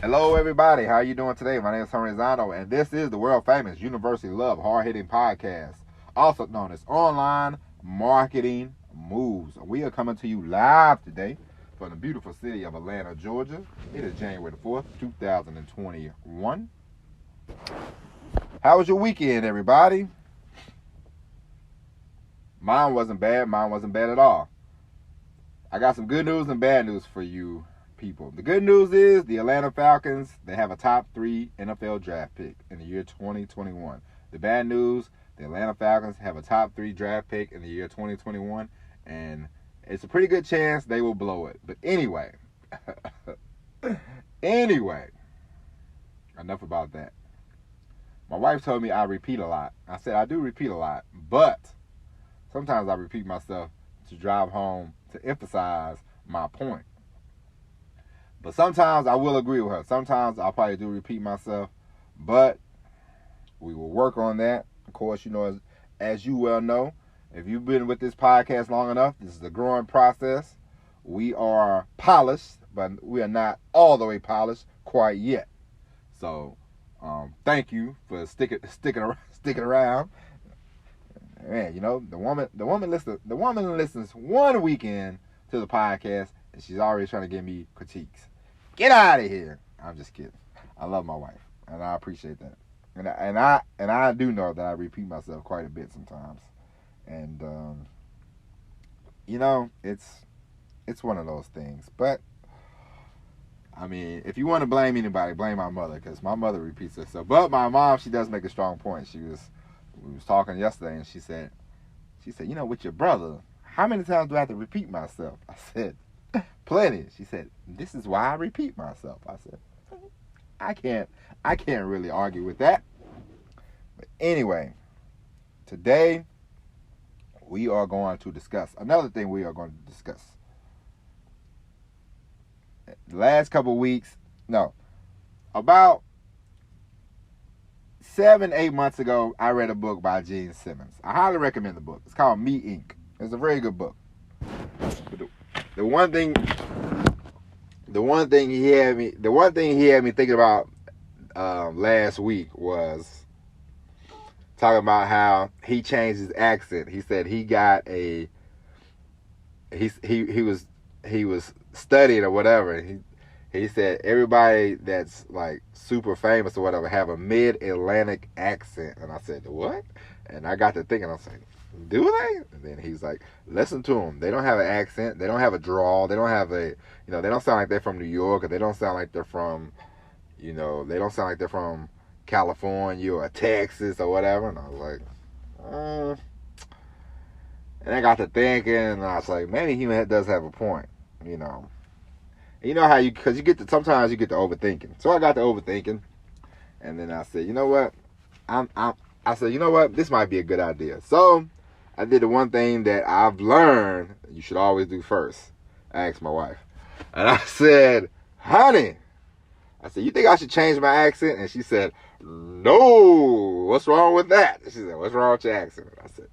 Hello, everybody. How are you doing today? My name is Tony Zano, and this is the world famous University Love Hard Hitting Podcast, also known as Online Marketing Moves. We are coming to you live today from the beautiful city of Atlanta, Georgia. It is January the 4th, 2021. How was your weekend, everybody? Mine wasn't bad. Mine wasn't bad at all. I got some good news and bad news for you people. The good news is the Atlanta Falcons, they have a top 3 NFL draft pick in the year 2021. The bad news, the Atlanta Falcons have a top 3 draft pick in the year 2021, and it's a pretty good chance they will blow it. But anyway, enough about that. My wife told me I repeat a lot. I said I do repeat a lot, but sometimes I repeat myself to drive home to emphasize my point. But sometimes I will agree with her. Sometimes I'll probably do repeat myself, but we will work on that. Of course, as you well know, if you've been with this podcast long enough, this is a growing process. We are polished, but we are not all the way polished quite yet. So, thank you for sticking around. Man, the woman listens one weekend to the podcast, and she's already trying to give me critiques. Get out of here! I'm just kidding. I love my wife, and I appreciate that. And I do know that I repeat myself quite a bit sometimes, and it's one of those things. But I mean, if you want to blame anybody, blame my mother, because my mother repeats herself. But my mom, she does make a strong point. We was talking yesterday, and she said, with your brother, how many times do I have to repeat myself? I said, plenty. She said, this is why I repeat myself. I said, I can't really argue with that. But anyway, today we are going to discuss another thing. We are going to discuss the last couple of weeks. No, about 7-8 months ago, I read a book by Gene Simmons. I highly recommend the book. It's called Me Inc. It's a very good book. The one thing he had me thinking about last week was talking about how he changed his accent. He said he was studying or whatever. He said everybody that's like super famous or whatever have a mid-Atlantic accent. And I said, what? And I got to thinking, I was like, do they? And then he's like, listen to them. They don't have an accent. They don't have a drawl. They don't have they don't sound like they're from New York, or they don't sound like they're from, they don't sound like they're from California or Texas or whatever. And I was like, and I got to thinking, and I was like, maybe he does have a point, You know because sometimes you get to overthinking. So I got to overthinking, and then I said, you know what? I said, you know what? This might be a good idea. So I did the one thing that I've learned you should always do first. I asked my wife, and I said, honey, you think I should change my accent? And she said, no. What's wrong with that? She said, what's wrong with your accent? I said,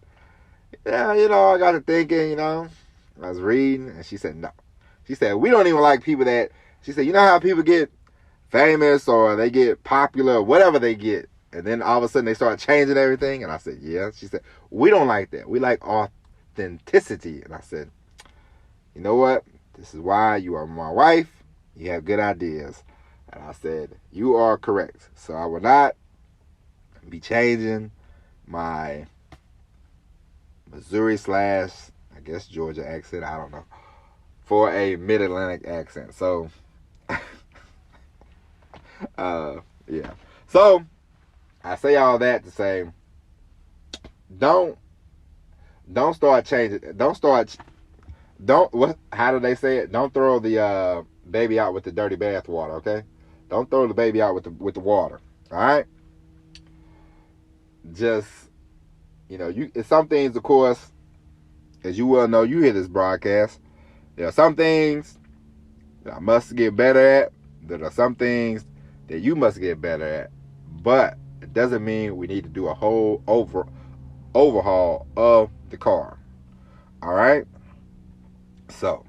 yeah, I got to thinking, I was reading, and she said, no. She said, we don't even like people that, she said, you know how people get famous or they get popular, whatever they get, and then all of a sudden they start changing everything? And I said, yeah. She said, we don't like that. We like authenticity. And I said, you know what? This is why you are my wife. You have good ideas. And I said, you are correct. So I will not be changing my Missouri / I guess Georgia accent, I don't know, for a mid-Atlantic accent. So, yeah. So, I say all that to say, don't start changing. How do they say it? Don't throw the baby out with the dirty bath water, okay? Don't throw the baby out with the water, all right? Just, some things, of course, as you well know, you hear this broadcast, there are some things that I must get better at. There are some things that you must get better at. But it doesn't mean we need to do a whole overhaul of the car. All right? So,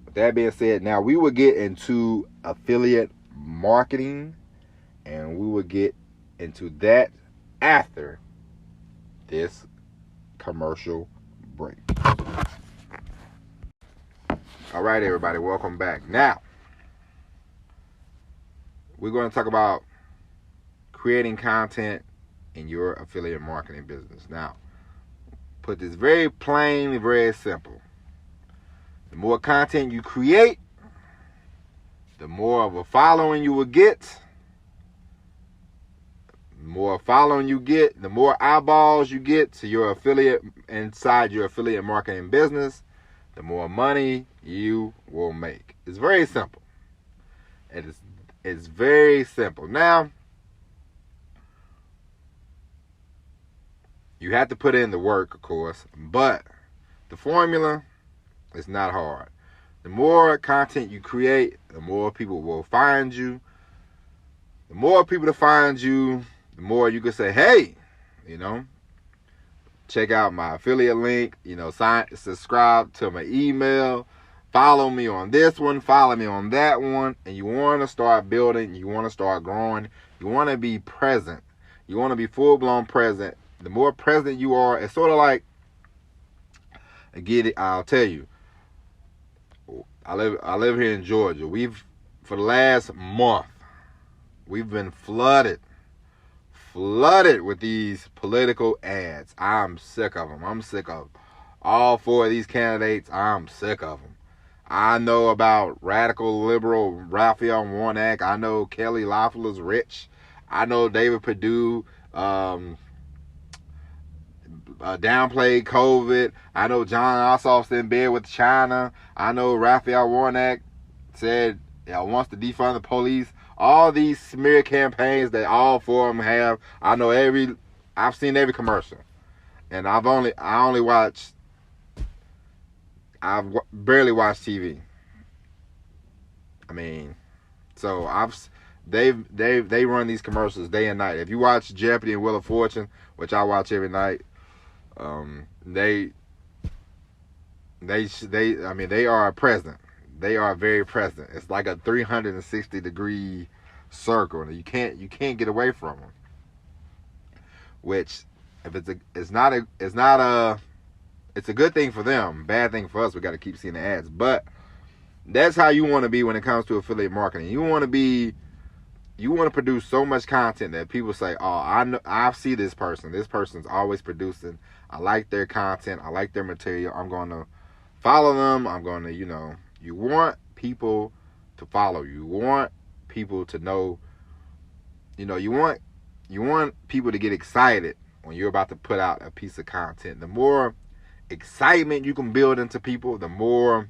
with that being said, now we will get into affiliate marketing, and we will get into that after this commercial break. All right, everybody, welcome back. Now, we're going to talk about creating content in your affiliate marketing business. Now, put this very plain, very simple. The more content you create, the more of a following you will get. The more following you get, the more eyeballs you get to your affiliate inside your affiliate marketing business, the more money you will make. It's very simple. It's very simple. Now, you have to put in the work, of course, but the formula is not hard. The more content you create, the more people will find you. The more people to find you, the more you can say, hey, check out my affiliate link, subscribe to my email, follow me on this one, follow me on that one, and you want to start building, you want to start growing, you want to be present, you want to be full-blown present. The more present you are, it's sort of like, I'll tell you, I live here in Georgia. For the last month, we've been flooded with these political ads. I'm sick of them. I'm sick of all four of these candidates. I'm sick of them. I know about radical liberal Raphael Warnock. I know Kelly Loeffler's rich. I know David Perdue downplayed COVID. I know John Ossoff's in bed with China. I know Raphael Warnock said wants to defund the police. All these smear campaigns that all four of them have. I've seen every commercial, and I've barely watched TV. I mean, so they run these commercials day and night. If you watch Jeopardy and Wheel of Fortune, which I watch every night, they are present. They are very present. It's like a 360-degree circle, and you can't get away from them. Which, if it's a good thing for them, bad thing for us. We got to keep seeing the ads, but that's how you want to be when it comes to affiliate marketing. You want to produce so much content that people say, "Oh, I see this person. This person's always producing. I like their content. I like their material. I'm going to follow them. I'm going to, You want people to follow you. You want people to know. You want people to get excited when you're about to put out a piece of content. The more excitement you can build into people, the more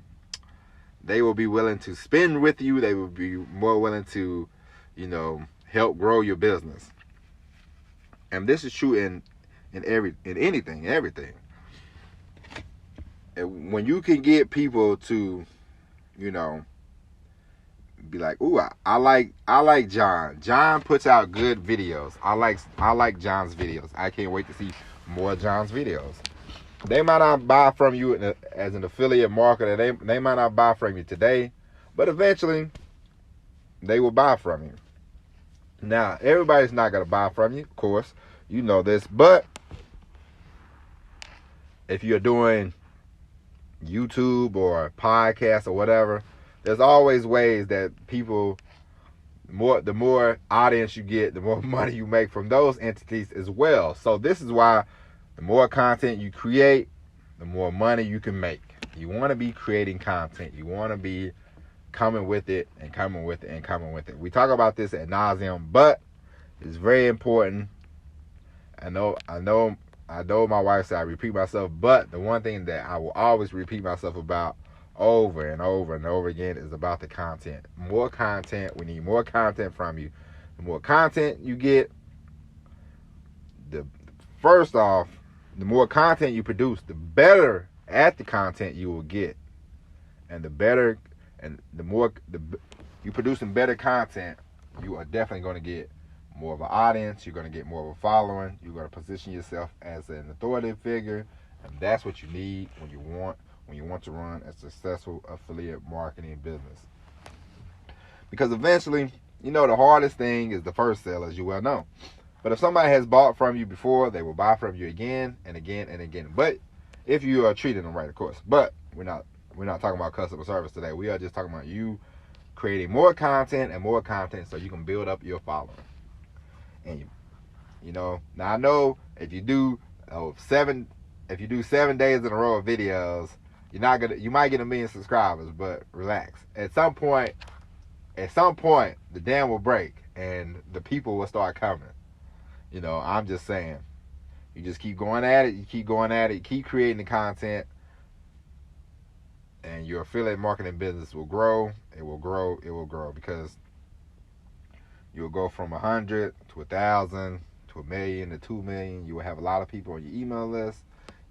they will be willing to spend with you. They will be more willing to, help grow your business. And this is true in everything. And when you can get people to, be like, ooh, I like John. John puts out good videos. I like John's videos. I can't wait to see more of John's videos. They might not buy from you as an affiliate marketer. They might not buy from you today, but eventually they will buy from you. Now, everybody's not going to buy from you, of course. You know this. But if you're doing YouTube or podcast or whatever, there's always ways that people, the more audience you get, the more money you make from those entities as well. So this is why the more content you create, the more money you can make. You want to be creating content. You want to be coming with it and coming with it and coming with it. We talk about this ad nauseum, but it's very important. I know my wife said I repeat myself, but the one thing that I will always repeat myself about over and over and over again is about the content. More content. We need more content from you. The more content you get, first off, the more content you produce, the better at the content you will get. And the more you producing better content, you are definitely going to get more of an audience. You're going to get more of a following. You're going to position yourself as an authoritative figure, and that's what you need when you want to run a successful affiliate marketing business. Because eventually, You know, the hardest thing is the first sale, as you well know. But if somebody has bought from you before, they will buy from you again and again and again. But if you are treating them right, of course. But we're not talking about customer service today. We are just talking about you creating more content and more content so you can build up your following. And you know, now I know if you do 7 days in a row of videos, you might get 1 million subscribers, but relax. At some point, the dam will break and the people will start coming. You know, I'm just saying. You just keep going at it. You keep keep creating the content, and your affiliate marketing business will grow. It will grow because you'll go from 100 to 1,000 to 1 million to 2 million. You will have a lot of people on your email list.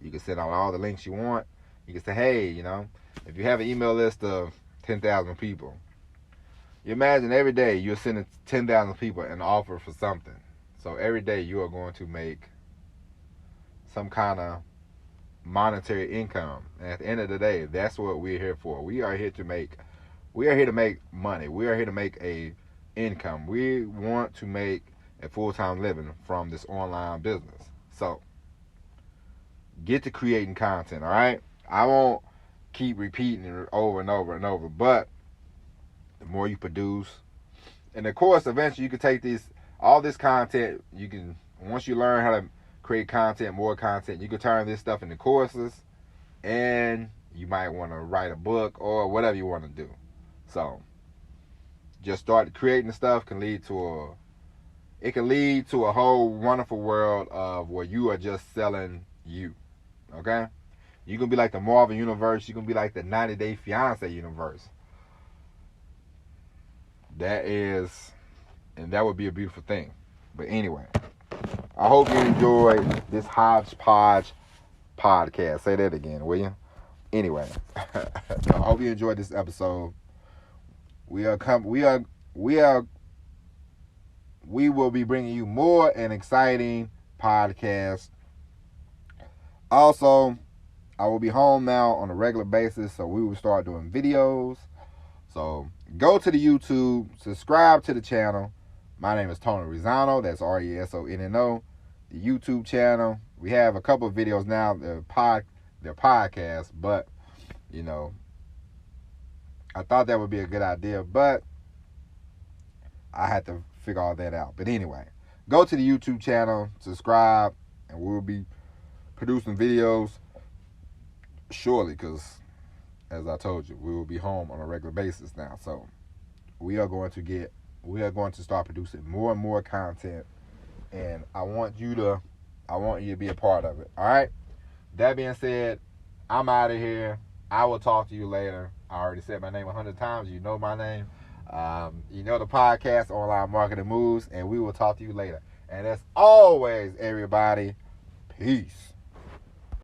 You can send out all the links you want. You can say, hey, you know, if you have an email list of 10,000 people, you imagine every day you're sending 10,000 people an offer for something. So every day you are going to make some kind of monetary income. And at the end of the day, that's what we're here for. We are here to make money. We are here to make a income. We want to make a full-time living from this online business. So get to creating content, all right? I won't keep repeating it over and over and over, but the more you produce, and of course, eventually you can take all this content, once you learn how to create content, more content, you can turn this stuff into courses, and you might want to write a book or whatever you want to do. So just start creating stuff can lead to a whole wonderful world of where you are just selling you. Okay? You can be like the Marvel universe, you can be like the 90 Day Fiance universe. That would be a beautiful thing. But anyway, I hope you enjoyed this hodgepodge podcast. Say that again, will you? Anyway, I hope you enjoyed this episode. We will be bringing you more and exciting podcasts. Also, I will be home now on a regular basis, so we will start doing videos. So go to the YouTube, subscribe to the channel. My name is Tony Risano. That's RESONNO. The YouTube channel. We have a couple of videos now. They're podcasts, but you know, I thought that would be a good idea, but I had to figure all that out. But anyway, go to the YouTube channel, subscribe, and we'll be producing videos shortly because, as I told you, we will be home on a regular basis now. So we are going to start producing more and more content, and I want you to be a part of it. All right. That being said, I'm out of here. I will talk to you later. I already said my name 100 times. You know my name. You know the podcast, Online Marketing Moves, and we will talk to you later. And as always, everybody, peace.